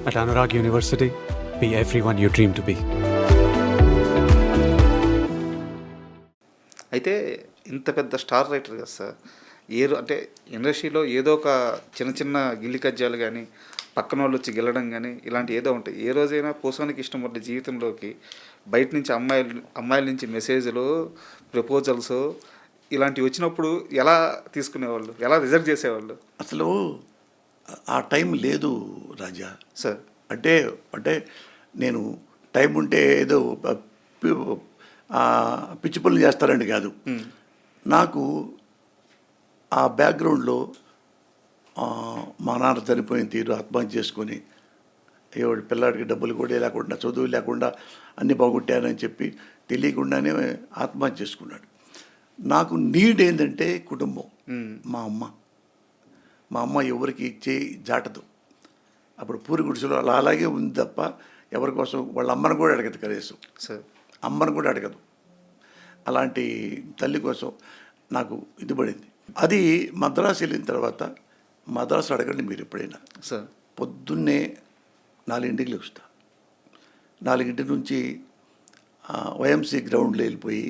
At Anurag University, be everyone you dream to be. అయితే ఇంత పెద్ద స్టార్ రైటర్ కదా సార్, అంటే ఇండస్ట్రీలో ఏదో ఒక చిన్న చిన్న గిల్లి కజ్జాలు కానీ పక్కన వాళ్ళు వచ్చి గెలడం కానీ ఇలాంటి ఏదో ఉంటాయి. ఏ రోజైనా పోసానికి ఇష్టం పడ్డ జీవితంలోకి బయట నుంచి అమ్మాయిల నుంచి మెసేజ్లు, ప్రపోజల్స్ ఇలాంటివి వచ్చినప్పుడు ఎలా తీసుకునేవాళ్ళు, ఎలా రిజెక్ట్ చేసేవాళ్ళు? అసలు ఆ టైం లేదు రాజా సార్. అంటే అంటే నేను టైం ఉంటే ఏదో పిచ్చి పనులు చేస్తారండి కాదు. నాకు ఆ బ్యాక్గ్రౌండ్లో మా నాన్న చనిపోయిన తీరు ఆత్మహత్య చేసుకొని ఎవడి పిల్లాడికి డబ్బులు కూడా లేకుండా చదువు లేకుండా అన్నీ బాగుంటానని చెప్పి తెలియకుండానే ఆత్మహత్య చేసుకున్నాడు. నాకు నీడ్ ఏంటంటే కుటుంబం. మా అమ్మ ఎవరికి చేయి జాటదు. అప్పుడు పూరి గుడిసెలో అలాగే ఉంది తప్ప ఎవరి కోసం వాళ్ళ అమ్మను కూడా అడగదు కనీసం. అమ్మను కూడా అడగదు. అలాంటి తల్లి కోసం నాకు ఇది పడింది. అది మద్రాసు వెళ్ళిన తర్వాత, మద్రాసు అడగండి మీరు ఎప్పుడైనా, పొద్దున్నే 4ంటికి లేచుతా. 4 నుంచి వైఎంసీ గ్రౌండ్లో వెళ్ళిపోయి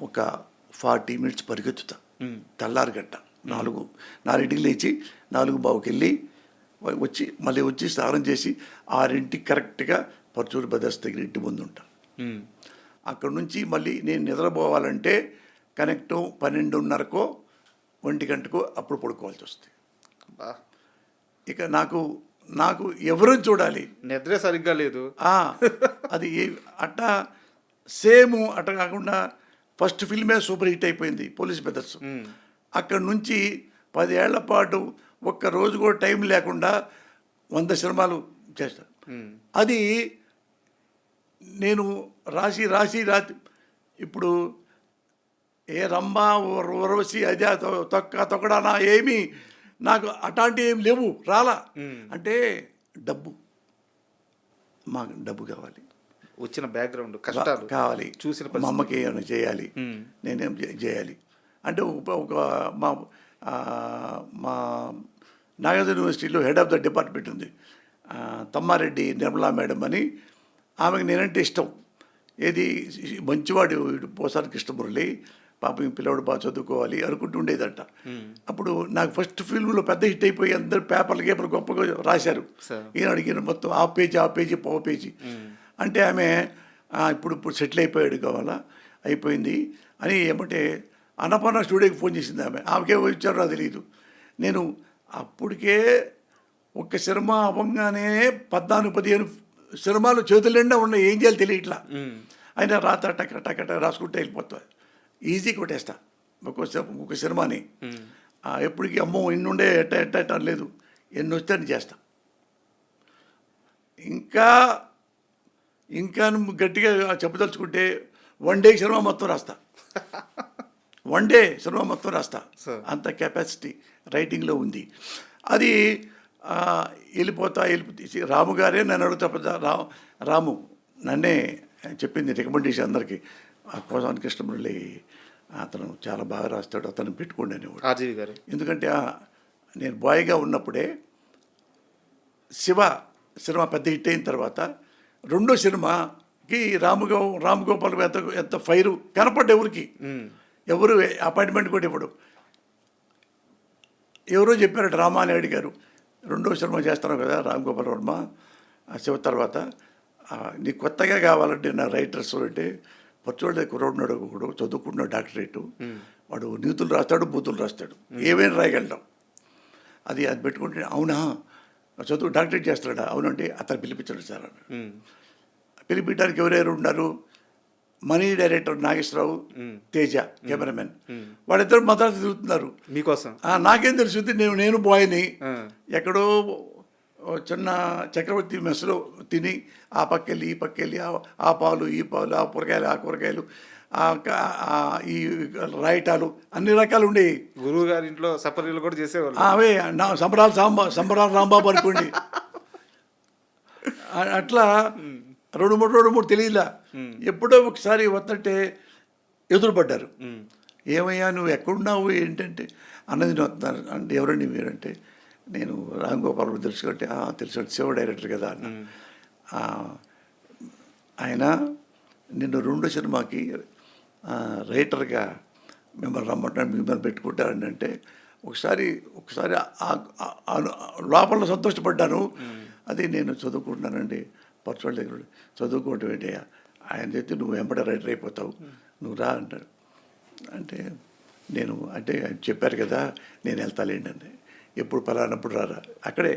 ఒక 40 మినిట్స్ పరిగెత్తుతా. తెల్లారిగట్ట 4ంటికి లేచి 4:15కి వెళ్ళి వచ్చి మళ్ళీ వచ్చి స్నానం చేసి 6ంటికి కరెక్ట్గా పర్చూరు బ్రదర్స్ దగ్గర ఇంటి ముందు ఉంటాను. అక్కడ నుంచి మళ్ళీ నేను నిద్రపోవాలంటే కనెక్ట్ 12:30కో 1 గంటకో అప్పుడు పడుకోవాల్సి వస్తుంది. ఇక నాకు ఎవరు చూడాలి, నిద్రే సరిగ్గా లేదు. అది అట్టా సేమ్ అట్ట కాకుండా ఫస్ట్ ఫిల్మే సూపర్ హిట్ అయిపోయింది పోలీస్ బ్రదర్స్. అక్కడ నుంచి 10 ఏళ్ల పాటు ఒక్కరోజు కూడా టైం లేకుండా 100 సినిమాలు చేస్తాను. అది నేను రాసి ఇప్పుడు ఏ రంభా ఉర్వశి అదే తొక్కడానా ఏమీ నాకు అట్లాంటివి ఏమి లేవు, రాలా. అంటే మాకు డబ్బు కావాలి, వచ్చిన బ్యాక్గ్రౌండ్ కష్టాలు కావాలి, చూసిన మా అమ్మకి ఏమైనా చేయాలి, నేనేం చేయాలి అంటే ఒక మా నాగార్జున యూనివర్సిటీలో హెడ్ ఆఫ్ ద డిపార్ట్మెంట్ ఉంది, తమ్మారెడ్డి నిర్మలా మేడం అని. ఆమెకు నేనంటే ఇష్టం. ఏది మంచివాడు పోసాని కృష్ణమురళి, పాపం పిల్లవాడు బాగా చదువుకోవాలి అనుకుంటూ ఉండేదంట. అప్పుడు నాకు ఫస్ట్ ఫిల్మ్లో పెద్ద హిట్ అయిపోయి అందరు పేపర్లు గొప్పగా రాశారు. ఈయన మొత్తం ఆ పేజీ పో పేజీ అంటే ఆమె ఇప్పుడు సెటిల్ అయిపోయాడు కావాలా, అయిపోయింది అని ఏమంటే అన్నపూర్ణ స్టూడియోకి ఫోన్ చేసింది. ఆమెకే వచ్చారో నాకు తెలియదు. నేను అప్పటికే ఒక్క సినిమా అవ్వగానే 14-15 సినిమాలు చేతుల నిండా ఉన్నాయి, ఏం చేయాలి తెలియట్లా. అయినా రాత టక రాసుకుంటే వెళ్ళిపోతా, ఈజీ కొట్టేస్తా ఒక సినిమాని. ఎప్పటికీ అమ్మో ఇన్నుండే ఎట్ట లేదు, ఎన్ని వస్తే అని చేస్తా. ఇంకా గట్టిగా చెప్పదలుచుకుంటే 1 డే సినిమా మొత్తం రాస్తా. 1 డే సినిమా మొత్తం రాస్తా. అంత కెపాసిటీ రైటింగ్లో ఉంది. అది వెళ్ళిపోతా. రాము గారే నన్ను అడుగుతా, రాము నన్నే చెప్పింది రికమెండేషన్ అందరికీ, పోసాని కృష్ణమురళి అతను చాలా బాగా రాస్తాడు, అతను పెట్టుకోండి అనేవాడు ఆర్జీవి గారు. ఎందుకంటే నేను బాయ్గా ఉన్నప్పుడే శివ సినిమా పెద్ద హిట్ అయిన తర్వాత రెండో సినిమాకి రామ్ గోపాల్ ఎంత ఫైరు కనపడ్డ ఎవరు అపాయింట్మెంట్ కూడా ఇవ్వడు. ఎవరో చెప్పారట, రామానాయుడు గారు రెండో సినిమా చేస్తాను కదా రామ్ గోపాల్ వర్మ శివ తర్వాత, నీకు కొత్తగా కావాలంటే నా రైటర్స్ అంటే పచ్చోడే కుర్రోడున్నాడు, ఒకడు చదువుకుంటున్నాడు డాక్టరేటు, వాడు నీతులు రాస్తాడు, బూతులు రాస్తాడు, ఏమైనా రాయగలడం. అది పెట్టుకుంటే అవునా చదువు డాక్టరేట్ చేస్తాడా, అవునంటే అతను పిలిపించాడు సార్ అని. పిలిపించడానికి ఎవరెవరు ఉన్నారు, మనీ డైరెక్టర్ నాగేశ్వరరావు, తేజ కెమెరామెన్, వాళ్ళిద్దరు మద్రాసు తిరుగుతున్నారు మీకోసం. నాకేం తెలుస్తుంది, నేను బాయ్ని ఎక్కడో చిన్న చక్రవర్తి మెస్లో తిని ఆ పక్కెళ్ళి ఈ పక్కెళ్ళి ఆ పాలు ఈ పాలు, ఆ కూరగాయలు ఈ రాయటాలు అన్ని రకాలు ఉండేవి. గురువు గారి ఇంట్లో సపర్యలు కూడా చేసేవాళ్ళు. అవే సంబరాలు రాంబాబు అనుకోండి. అట్లా 2-3 తెలియలా. ఎప్పుడో ఒకసారి వస్తుంటే ఎదురుపడ్డారు. ఏమయ్యా నువ్వు ఎక్కడున్నావు ఏంటంటే అన్నది వస్తున్నారు అంటే, ఎవరండి మీరంటే నేను రామ్ గోపాల్ తెలుసు కాబట్టి తెలుసు శివ డైరెక్టర్ కదా అన్న. ఆయన నిన్ను 2 సినిమాకి రైటర్గా మిమ్మల్ని రమ్మంటాను, మిమ్మల్ని పెట్టుకుంటారని అంటే ఒకసారి లోపల సంతోషపడ్డాను. అది నేను చదువుకుంటున్నానండి పర్సనల్ దగ్గర చదువుకోవటం ఏంటయ్యా, ఆయన చెప్తే నువ్వు వెంబడే రైటర్ అయిపోతావు, నువ్వు రా అంటాడు. అంటే నేను అంటే ఆయన చెప్పారు కదా నేను వెళ్తాలేండి అండి, ఎప్పుడు పలానప్పుడు రారా. అక్కడే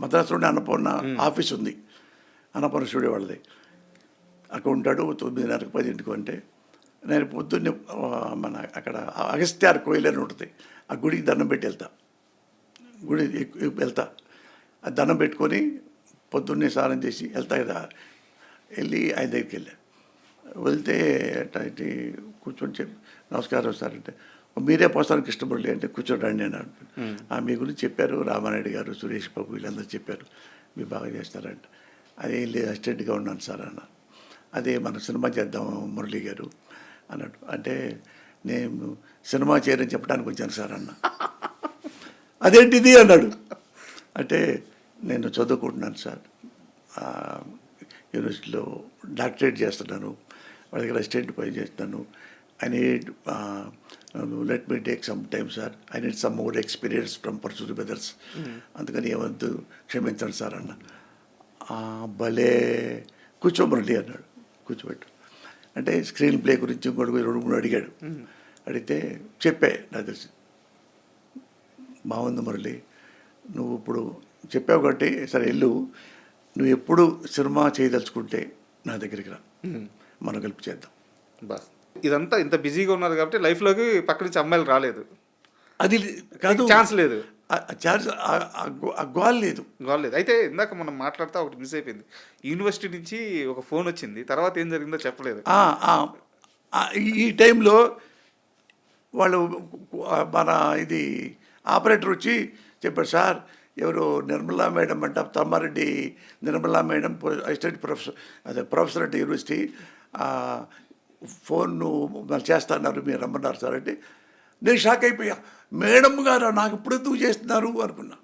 మద్రాసులోనే అన్నపూర్ణ ఆఫీస్ ఉంది, అన్నపూర్ణ స్టూడియో వాళ్ళది. అక్కడ ఉంటాడు 9:30 10 అంటే నేను పొద్దున్నే మన అక్కడ అగస్త్యార్ కోయిల్ అని ఉంటుంది, ఆ గుడికి దండం పెట్టి వెళ్తా. ఆ దండం పెట్టుకొని పొద్దున్నే స్నానం చేసి వెళ్తా కదా. వెళ్ళి ఆయన దగ్గరికి వెళ్తే ఇటు కూర్చొని చెప్పి నమస్కారం సార్ అంటే, మీరే పోస్తాను కృష్ణమురళి అంటే కూర్చోండి అన్నాడు. మీ గురించి చెప్పారు, రామానాయుడు గారు, సురేష్ బాబు వీళ్ళందరూ చెప్పారు మీరు బాగా చేస్తారంట. అదే లేదు అసిస్టెంట్గా ఉన్నాను సార్ అన్న. అదే మన సినిమా చేద్దాం మురళి గారు అన్నట్టు. అంటే నేను సినిమా చేయరని చెప్పడానికి వచ్చాను సార్ అన్న. అదేంటిది అన్నాడు. అంటే నేను చదువుకుంటున్నాను సార్, యూనివర్సిటీలో డాక్టరేట్ చేస్తున్నాను, వాళ్ళ దగ్గర అసిస్టెంట్ పని చేస్తున్నాను. I need let me take some time sir, I need some more experience from pursuit methods, అందుకని ఏమద్దు క్షమించండి సార్ అన్న. భలే కూర్చోమరండి అన్నాడు. కూర్చోబెట్టు అంటే స్క్రీన్ ప్లే గురించి ఇంకోటి 2-3 అడిగాడు. అడిగితే చెప్పే నాకు తెలిసి బాగుంది మురళి, నువ్వు ఇప్పుడు చెప్పావు కాబట్టి సరే వెళ్ళు, నువ్వు ఎప్పుడు సినిమా చేయదలుచుకుంటే నా దగ్గరికి రా, మనం కలిపి చేద్దాం. బా ఇదంతా ఇంత బిజీగా ఉన్నారు కాబట్టి లైఫ్లోకి పక్క నుంచి అమ్మాయిలు రాలేదు, అది కాదు ఛాన్స్ లేదు, ఛాన్స్ గోల్ లేదు. అయితే ఇందాక మనం మాట్లాడుతూ ఒకటి మిస్ అయిపోయింది. యూనివర్సిటీ నుంచి ఒక ఫోన్ వచ్చింది, తర్వాత ఏం జరిగిందో చెప్పలేదు. ఈ టైంలో వాళ్ళు మన ఇది ఆపరేటర్ వచ్చి చెప్పారు, సార్ ఎవరు నిర్మలా మేడం అంట, Tammareddy Nirmala madam assistant professor అంటే యూనివర్సిటీ, ఫోన్ చేస్తున్నారు మీరు రమ్మన్నారు సార్ అంటే నేను షాక్ అయిపోయా. మేడం గారు నాకు ఇప్పుడు ఎందుకు చేస్తున్నారు అనుకున్నా.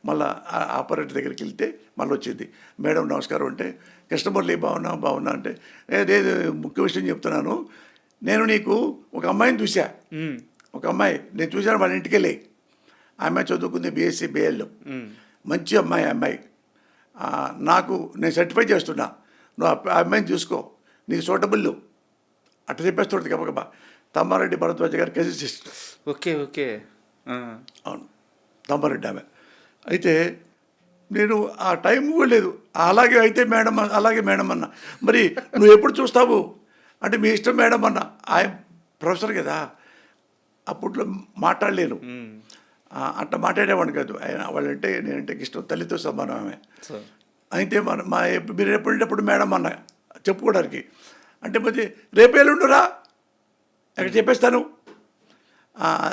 మళ్ళీ ఆపరేటర్ దగ్గరికి వెళ్తే మళ్ళీ వచ్చింది, మేడం నమస్కారం అంటే, కృష్ణమురళి బాగున్నా అంటే, లేదు ముఖ్య విషయం చెప్తున్నాను, నేను నీకు ఒక అమ్మాయిని చూసా, ఒక అమ్మాయి నేను చూశాను, వాళ్ళ ఇంటికి వెళ్ళి ఆమె చదువుకుంది బీఎస్సీ బిఎల్, మంచి అమ్మాయి నాకు నేను సర్టిఫై చేస్తున్నా, నువ్వు ఆ అమ్మాయిని చూసుకో, నీకు సూటబుల్ అట్ట చెప్పేస్తుంది గబగబా. తమ్మారెడ్డి భరద్వాజ గారి కజిన్ సిస్టర్. ఓకే అవును, తమ్మారెడ్డి ఆమె. అయితే నేను ఆ టైం కూడా లేదు, అలాగే అయితే మేడం అలాగే మేడం అన్న, మరి నువ్వు ఎప్పుడు చూస్తావు అంటే మీ ఇష్టం మేడం అన్న. ఆయన ప్రొఫెసర్ కదా, అప్పట్లో మాట్లాడలేను, అట్లా మాట్లాడేవాడిని కాదు. ఆయన వాళ్ళంటే నేనంటే ఇష్టం, తల్లితో సమానం ఆమె. అయితే మీరు ఎప్పుడప్పుడు మేడం అన్న చెప్పుకోవడానికి. అంటే మరి రేపు ఎల్లుండురా ఎక్కడ చెప్పేస్తాను,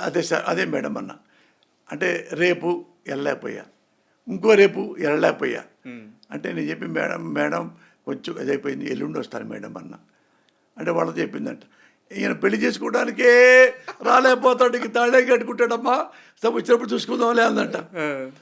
అదే సార్ అదే మేడం అన్న. అంటే రేపు వెళ్ళలేకపోయా, ఇంకో రేపు వెళ్ళలేకపోయా. అంటే నేను చెప్పి మేడం కొంచెం అదైపోయింది, ఎల్లుండి వస్తాను మేడం అన్న. అంటే వాళ్ళతో చెప్పిందంట, ఈయన పెళ్లి చేసుకోవడానికే రాలేకపోతాడు, తాళే కట్టుకుంటాడమ్మా, వచ్చినప్పుడు చూసుకుందాంలే అందంట.